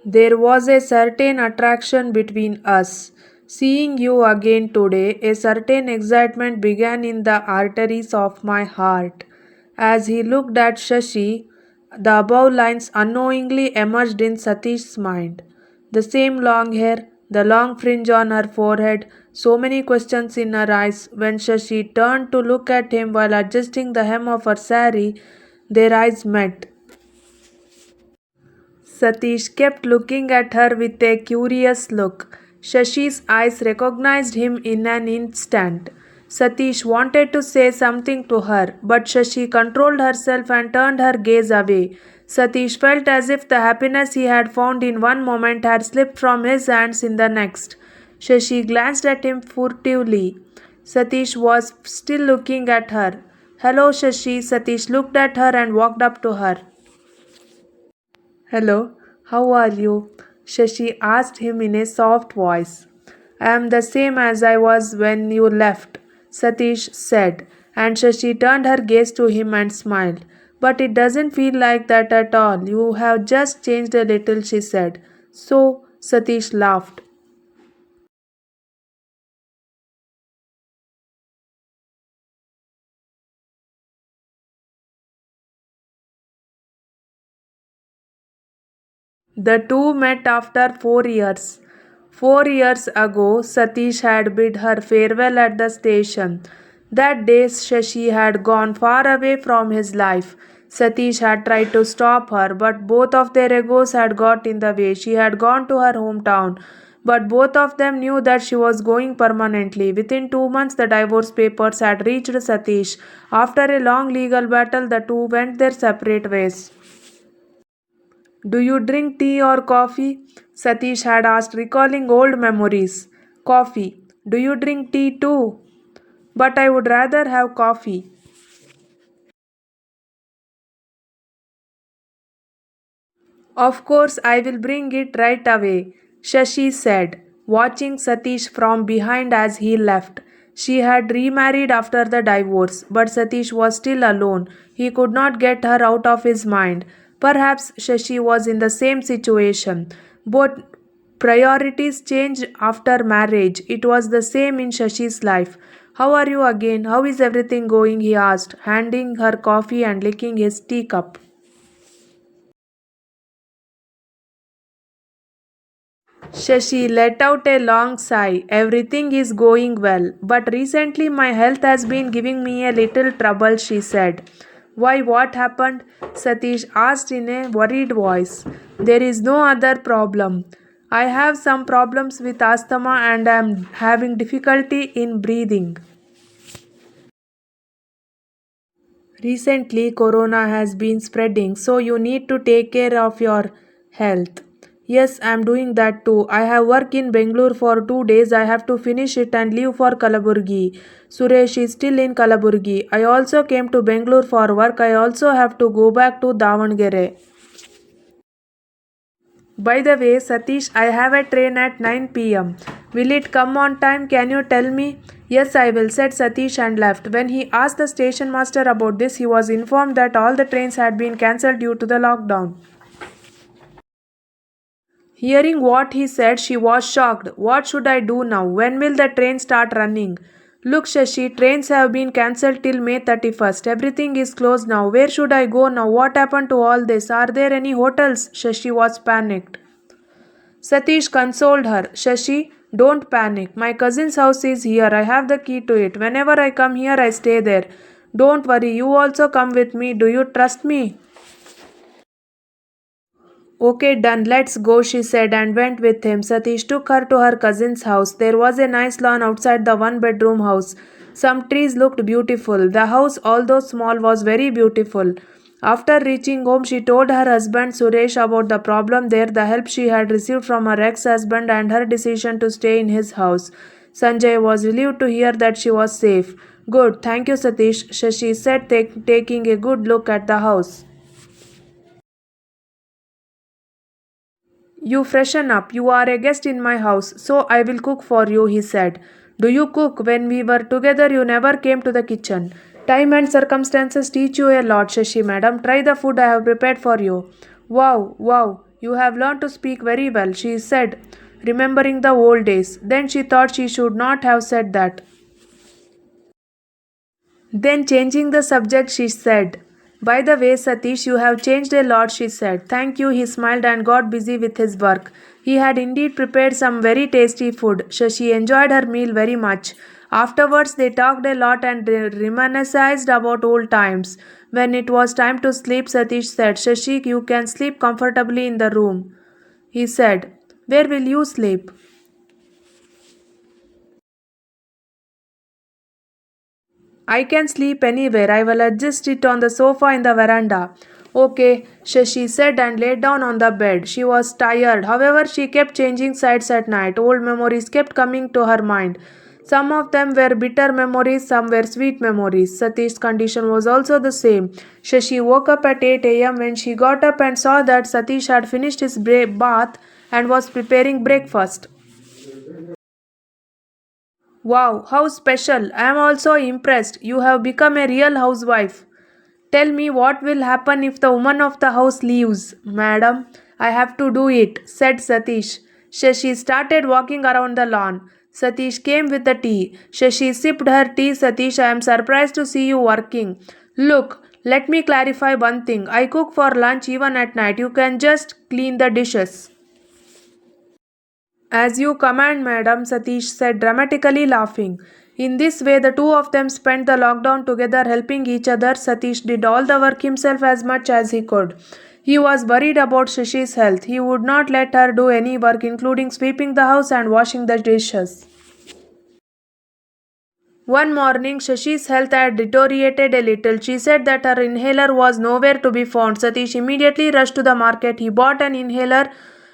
There was a certain attraction between us. Seeing you again today, a certain excitement began in the arteries of my heart. As he looked at Shashi, the above lines unknowingly emerged in Satish's mind. The same long hair, the long fringe on her forehead, so many questions in her eyes. When Shashi turned to look at him while adjusting the hem of her sari, their eyes met. Satish kept looking at her with a curious look. Shashi's eyes recognized him in an instant. Satish wanted to say something to her, but Shashi controlled herself and turned her gaze away. Satish felt as if the happiness he had found in one moment had slipped from his hands in the next. Shashi glanced at him furtively. Satish was still looking at her. Hello, Shashi. Satish looked at her and walked up to her. Hello, how are you? Shashi asked him in a soft voice. I am the same as I was when you left, Satish said, and Shashi turned her gaze to him and smiled. But it doesn't feel like that at all. You have just changed a little, she said. So, Satish laughed. The two met after 4 years. 4 years ago, Satish had bid her farewell at the station. That day, Shashi had gone far away from his life. Satish had tried to stop her, but both of their egos had got in the way. She had gone to her hometown, but both of them knew that she was going permanently. Within 2 months, the divorce papers had reached Satish. After a long legal battle, the two went their separate ways. Do you drink tea or coffee? Satish had asked, recalling old memories. Coffee. Do you drink tea too? But I would rather have coffee. Of course, I will bring it right away, Shashi said, watching Satish from behind as he left. She had remarried after the divorce, but Satish was still alone. He could not get her out of his mind. Perhaps Shashi was in the same situation. Both priorities changed after marriage. It was the same in Shashi's life. How are you again? How is everything going? He asked, handing her coffee and licking his teacup. Shashi let out a long sigh. Everything is going well, but recently my health has been giving me a little trouble, she said. Why, what happened? Satish asked in a worried voice. There is no other problem. I have some problems with asthma and I am having difficulty in breathing. Recently, corona has been spreading, so you need to take care of your health. Yes, I am doing that too. I have work in Bangalore for 2 days. I have to finish it and leave for Kalaburgi. Suresh is still in Kalaburgi. I also came to Bangalore for work. I also have to go back to Davangere. By the way, Satish, I have a train at 9 p.m. Will it come on time? Can you tell me? Yes, I will, said Satish and left. When he asked the station master about this, he was informed that all the trains had been cancelled due to the lockdown. Hearing what he said, she was shocked. What should I do now? When will the train start running? Look, Shashi, trains have been cancelled till May 31st. Everything is closed now. Where should I go now? What happened to all this? Are there any hotels? Shashi was panicked. Satish consoled her. Shashi, don't panic. My cousin's house is here. I have the key to it. Whenever I come here, I stay there. Don't worry. You also come with me. Do you trust me? Okay, done. Let's go, she said and went with him. Satish took her to her cousin's house. There was a nice lawn outside the one-bedroom house. Some trees looked beautiful. The house, although small, was very beautiful. After reaching home, she told her husband Suresh about the problem there, the help she had received from her ex-husband, and her decision to stay in his house. Sanjay was relieved to hear that she was safe. Good, thank you, Satish, Shashi said, taking a good look at the house. You freshen up. You are a guest in my house, so I will cook for you, he said. Do you cook? When we were together, you never came to the kitchen. Time and circumstances teach you a lot, Shashi madam. Try the food I have prepared for you. Wow, wow. You have learned to speak very well, she said, remembering the old days. Then she thought she should not have said that. Then, changing the subject, she said, "By the way, Satish, you have changed a lot," she said. "Thank you," he smiled and got busy with his work. He had indeed prepared some very tasty food. Shashi enjoyed her meal very much. Afterwards, they talked a lot and reminisced about old times. When it was time to sleep, Satish said, "Shashi, you can sleep comfortably in the room." He said, "Where will you sleep?" "I can sleep anywhere. I will adjust it on the sofa in the veranda." "Okay," Shashi said and lay down on the bed. She was tired. However, she kept changing sides at night. Old memories kept coming to her mind. Some of them were bitter memories, some were sweet memories. Satish's condition was also the same. Shashi woke up at 8 a.m. When she got up and saw that Satish had finished his bath and was preparing breakfast. "Wow, how special! I am also impressed. You have become a real housewife. Tell me what will happen if the woman of the house leaves." "Madam, I have to do it," said Satish. Shashi started walking around the lawn. Satish came with the tea. Shashi sipped her tea. "Satish, I am surprised to see you working. Look, let me clarify one thing. I cook for lunch even at night. You can just clean the dishes." "As you command, madam," Satish said dramatically, laughing. In this way, the two of them spent the lockdown together, helping each other. Satish did all the work himself as much as he could. He was worried about Shashi's health. He would not let her do any work, including sweeping the house and washing the dishes. One morning, Shashi's health had deteriorated a little. She said that her inhaler was nowhere to be found. Satish immediately rushed to the market. He bought an inhaler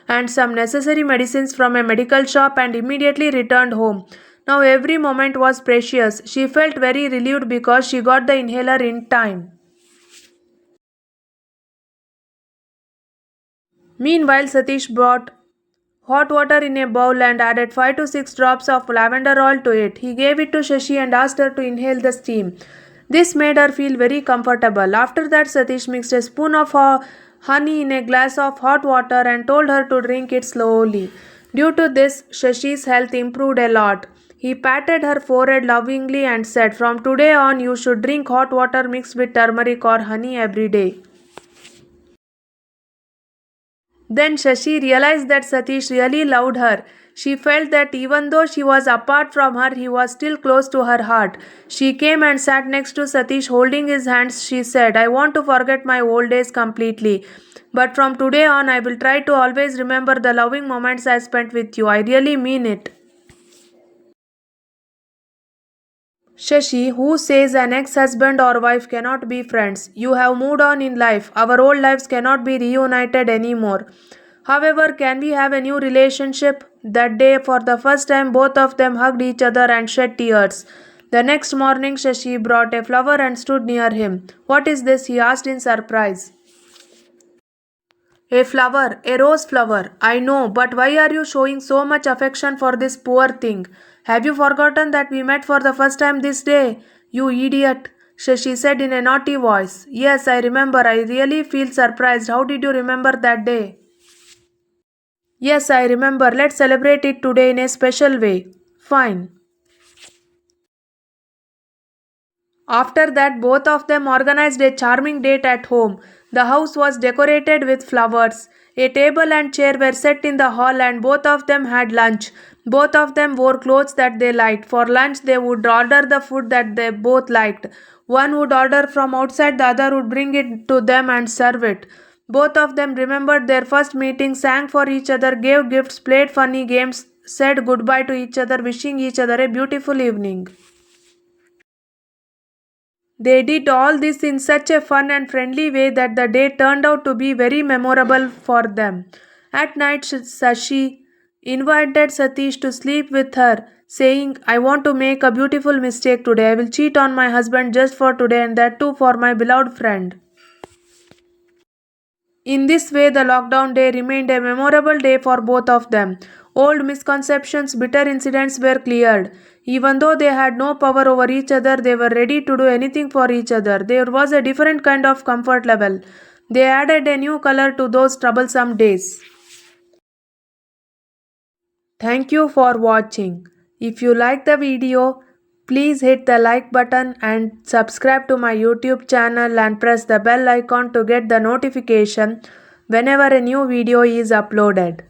and some necessary medicines from a medical shop and immediately returned home. Now every moment was precious. She felt very relieved because she got the inhaler in time. Meanwhile, Satish brought hot water in a bowl and added 5 to 6 drops of lavender oil to it. He gave it to Shashi and asked her to inhale the steam. This made her feel very comfortable. After that, Satish mixed a spoon of honey in a glass of hot water and told her to drink it slowly. Due to this, Shashi's health improved a lot. He patted her forehead lovingly and said, "From today on, you should drink hot water mixed with turmeric or honey every day." Then Shashi realized that Satish really loved her. She felt that even though she was apart from her, he was still close to her heart. She came and sat next to Satish holding his hands. She said, "I want to forget my old days completely. But from today on, I will try to always remember the loving moments I spent with you. I really mean it." Shashi, who says an ex-husband or wife cannot be friends? You have moved on in life. Our old lives cannot be reunited anymore. However, can we have a new relationship? That day, for the first time, both of them hugged each other and shed tears. The next morning, Shashi brought a flower and stood near him. "What is this?" he asked in surprise. "A flower, a rose flower. I know, but why are you showing so much affection for this poor thing? Have you forgotten that we met for the first time this day? You idiot," Shashi said in a naughty voice. "Yes, I remember. I really feel surprised. How did you remember that day?" "Yes, I remember. Let's celebrate it today in a special way." "Fine." After that, both of them organized a charming date at home. The house was decorated with flowers. A table and chair were set in the hall, and both of them had lunch. Both of them wore clothes that they liked. For lunch, they would order the food that they both liked. One would order from outside, the other would bring it to them and serve it. Both of them remembered their first meeting, sang for each other, gave gifts, played funny games, said goodbye to each other, wishing each other a beautiful evening. They did all this in such a fun and friendly way that the day turned out to be very memorable for them. At night, Sashi invited Satish to sleep with her, saying, "I want to make a beautiful mistake today. I will cheat on my husband just for today, and that too for my beloved friend." In this way, the lockdown day remained a memorable day for both of them. Old misconceptions, bitter incidents were cleared. Even though they had no power over each other, they were ready to do anything for each other. There was a different kind of comfort level. They added a new color to those troublesome days. Thank you for watching. If you like the video, please hit the like button and subscribe to my YouTube channel and press the bell icon to get the notification whenever a new video is uploaded.